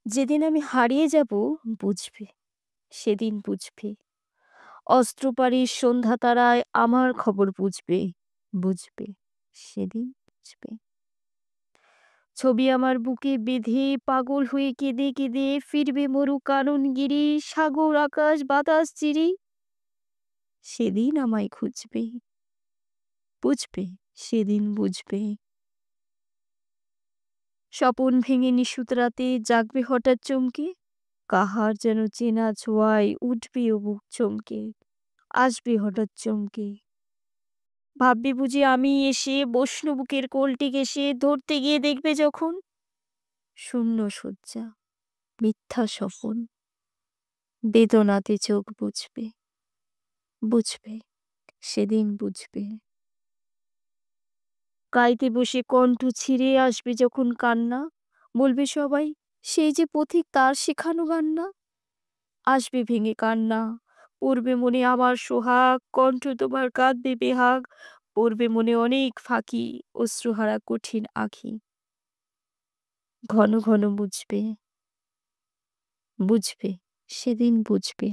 যেদিন আমি হারিয়ে যাব বুঝবে, সেদিন বুঝবে। অস্ত্রপারির সন্ধ্যা তারায় আমার খবর বুঝবে, বুঝবে, সেদিন বুঝবে। ছবি আমার বুকে বেঁধে পাগল হয়ে কেঁদে কেঁদে ফিরবে মরু কাননগিরি, সাগর আকাশ বাতাস চিরি, সেদিন আমায় খুঁজবে, বুঝবে, সেদিন বুঝবে। স্বপন ভেঙে নিশুত রাতে জাগবে হঠাৎ চমকে, কাহার যেন চেনা ছোঁয়ায় উঠবে ও বুক চমকে, আসবে হঠাৎ চমকে। ভাববে বুঝি আমি এসে বসনু বুকের কোলটি ঘেঁষে, ধরতে গিয়ে দেখবে যখন শূন্য শয্যা, মিথ্যা স্বপন, বেদনাতে চোখ বুঝবে, বুঝবে, সেদিন বুঝবে। গাইতে বসে কণ্ঠ ছিঁড়ে আসবে যখন কান্না, বলবে সবাই সেই যে পথিক তার শেখানো গান না। আসবে ভেঙে কান্না, পড়বে মনে আমার সোহাগ, কণ্ঠ তোমার কাঁদবে বেহাগ, পড়বে মনে অনেক ফাঁকি, অশ্রুহারা কঠিন আঁখি। ঘন ঘন বুঝবে, বুঝবে, সেদিন বুঝবে।